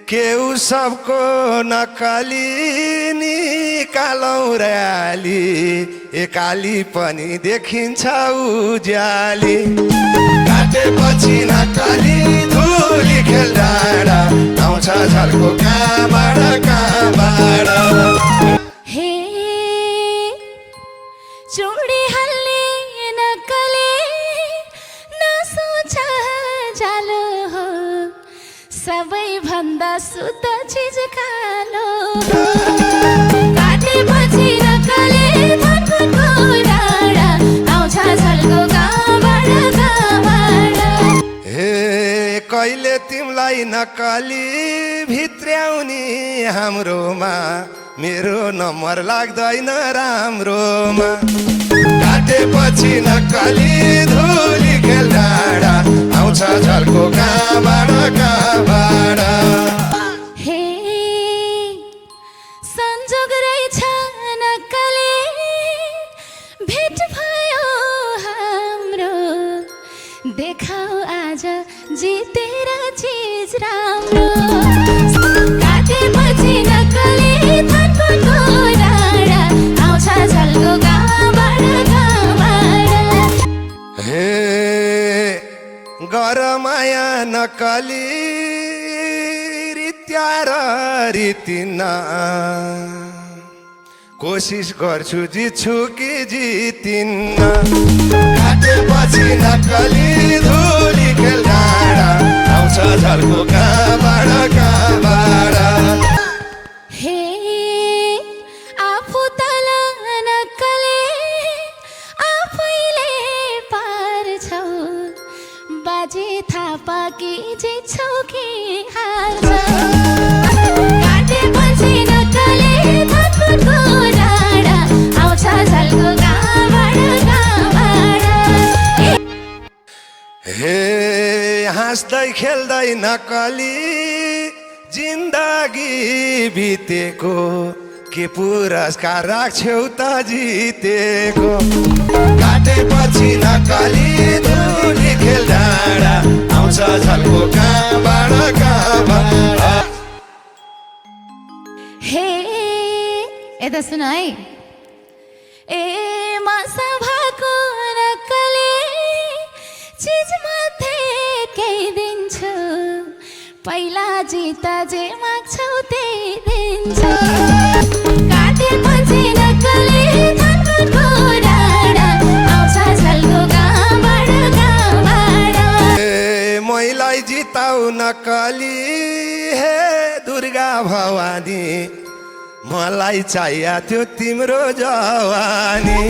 केहु सबको नकली निकालौँ र्याली एकाली पनि देखिन्छ उज्याली काटेपछि नकली धुली खेल डाँडा आउँछ झल्को कहाँबाट हे चुडी हाल्ने नकले नसोच जालो हो सबैभन्दा शुद्ध चिज कालो काटेपछि नकले धनको डाँडा आउँछ झल्को कहाँबाट हे कहिले तिमलाई नकली भित्र्याउने हाम्रोमा मेरो नम्बर लाग्दैन राम्रोमा काटेपछि नकली धुली खेल डाँडा आउँछ झल्को कहाँबाट हे संजोग रहेछ नकले भेट भयो हाम्रो देखाऊ आज जितेर चिज राम्रो काटेपछि नकली धनको डाँडा आउँछ झल्को कहाँबाट हे गर माया नकली रित्या र रितिन्न कोसिस गर्छु जित्छु कि जितिन्न काटेपछि नकली धुली खेल डाँडा आउँछ झल्को कहाँबाट हे आफू तल नकले आफैले पार्छौ बाजे थापा कि जित्छौ कि हाल्छौ काटेपछि नकले धनको डाँडा आउँछ झल्को कहाँबाट हे हाँस्दै खेल्दै नकली जिन्दगी बितेको के पुरस्कार राख्छौ त जितेको काटेपछि नकली धुली खेल डाँडा आउँछ झल्को कहाँबाट हे यता सुन है ए मासा भएको नकले चिज मध्ये केही दिन्छु पहिला जिता जे माग्छौ त्यही दिन्छु काटेपछि नकली धनको डाँडा आउँछ झल्को कहाँबाट मैलाई जिताउ नकली हे दुर्गा भवानी मलाई चाहिया त्यो तिम्रो जवानी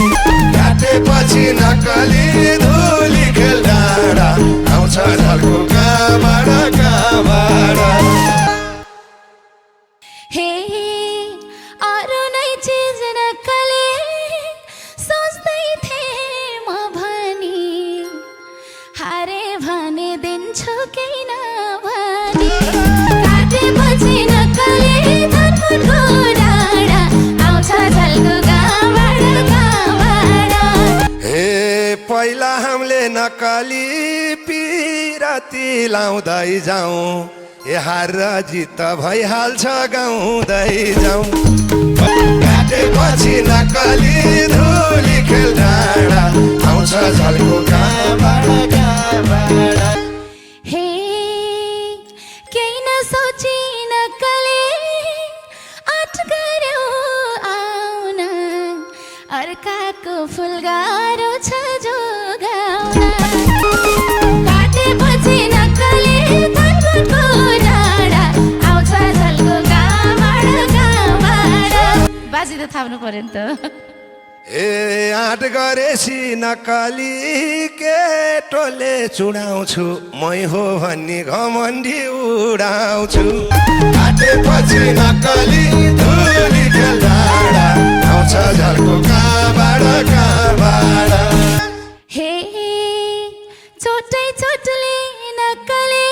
काटेपछि नकली धुली खेल डाँडा आउँछ झल्को कहाँबाट हे अरू नै चिज नकले सोच्दै थिएँ म भनी हारे भने दिन्छु केही नभनी काटेपछि नकली धनको डाँडा आउँछ झल्को कहाँबाट हे पहिला हामीले नकली पिरती लाउँदै जाउँ ए हार र जित भइहाल्छ गाउँदै जाउँ काटेपछि नकली धुली खेल डाँडा आउँछ झल्को कहाँबाट हे केही नसोची नकले आँट गर्यो आउन अर्काको फुल गाह्रो छ जोगाउन काटेपछि नकली धनको डाँडा आउँछ झल्को कहाँबाट बाजी त थाप्नु पर्यो नि त ए आँट गरेसी नकली केटोले चुडाउँछु मै हो भन्ने घमण्डी उडाउँछु काटेपछि नकली धुली खेल डाँडा आउँछ झल्को कहाँबाट हे छोटै छोटले नकले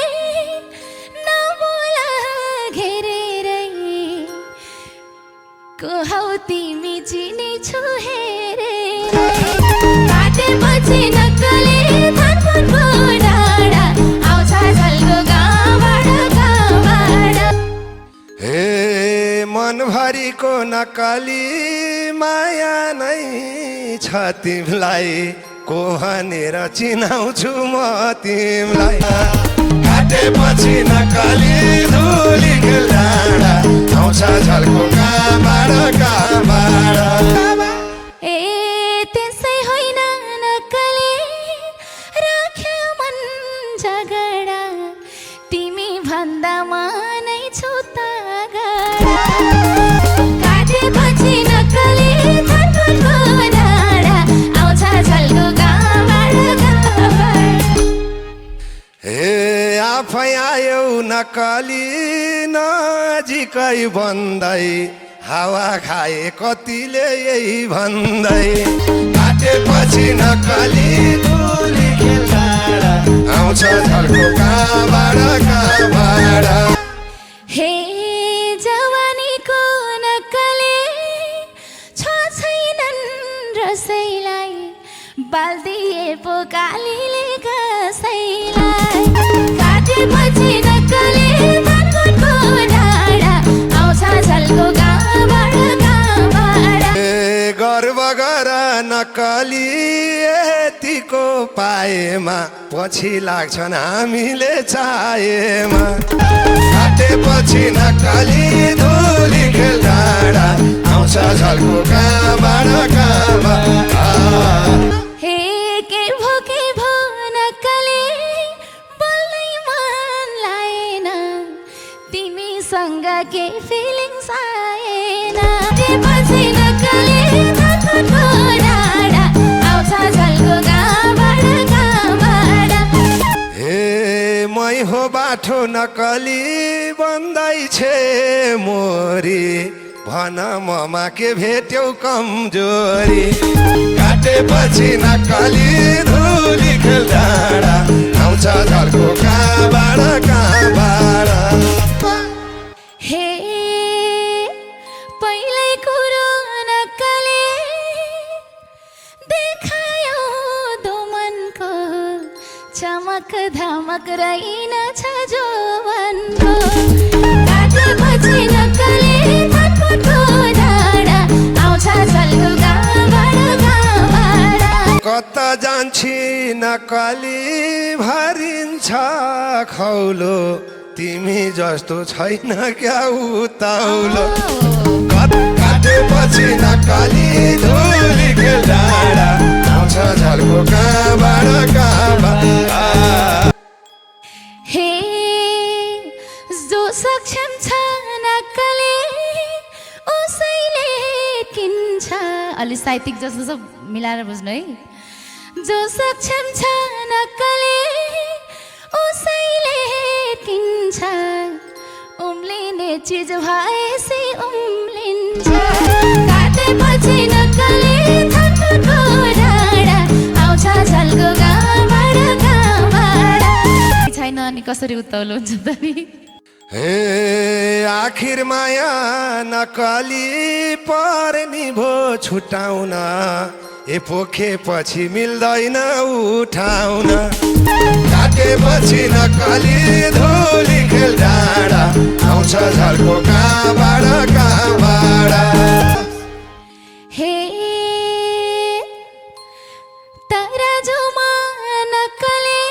नबोला घेरेरै को हौ तिमी चिनी छु हेरे काटेपछि नकली धनको डाँडा आउँछ झल्को मनभरिको नकली माया नै छ तिमीलाई को भनेर चिनाउँछु म तिमीलाई काटेपछि नकली धुली खेल्दा आउँछ झल्को कहाँबाट ए त्यसै होइन नक्कली राख्यो मन झगडा तिमी भन्दा नै छु तगडा काटेपछि नक्कली धनकुटको डाँडा आउँछ झल्को कहाँबाट ए आफै आयौ नकली नजिकै बन्दै हावा खाए कतिले यही भन्दै काटेपछि नकली धुली खेल्दा आउँछ झल्को कहाँबाट हे जवानीको नक्कली छ छैनन् रसैलाई बाल्दिए पो कालीले कसैलाई काटेपछि नक्कली धनकुटको डाँडा आउँछ झल्को कहाँबाट ए गर्व गर नकली यतिको पाएमा पछि लाग्छन् हामीले चाहेमा काटेपछि नकली धुली खेल्दा आउँछ झल्को कहाँबाट हे के भो नक्कली बोल्नै मन लागेन तिमीसँग के फिलिङ्स आएन पछि नक्कली धनकुटको डाँडा आउँछ झल्को कहाँबाट हे मै हो बाठो नकली बन्दैछ मोरी भन ममा के भेट्यौ कमजोरी काटेपछि नकली धुली खेल्दा आउँछ झल्को कहाँबाट हे पहिल्यै कुरो नक्कली देखायो दोमनको चमक धमक रहेनछ जोवनको काटेपछि नक्कली धनकुटको डाँडा आउँछ झल्को कहाँबाट कता जान्छी नकली भरिन्छ खौलो तिमी जस्तो छैन क्या उताउलो काटेपछि नकली धुली खेल्दा आउँछ झल्को कहाँबाट हे जो सक्षम छ नक्कली उसैले किन्छ अलि साहित्यिक जस्तो सब मिलाएर बुझ्नु है जो सक्षम छ नक्कली उसैले किन्छ उम्लिने चिज भएपछि उम्लिन्छ काटेपछि नक्कली धनकुटको डाँडा आउँछ झल्को कहाँबाट छैन अनि कसरी उत्ताउलो हुन्छ त नि हे आखिर माया नकली पर्नी भो छुटाउन ए पोखेपछि मिल्दैन उठाउन काटेपछि नकली धुली खेल्दा आउँछ झल्को कहाँबाट हे तराजुमा नक्कली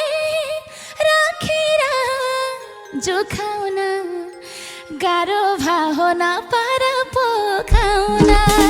राखेर जोखाउन गाह्रो भा हो न पर पोखाउन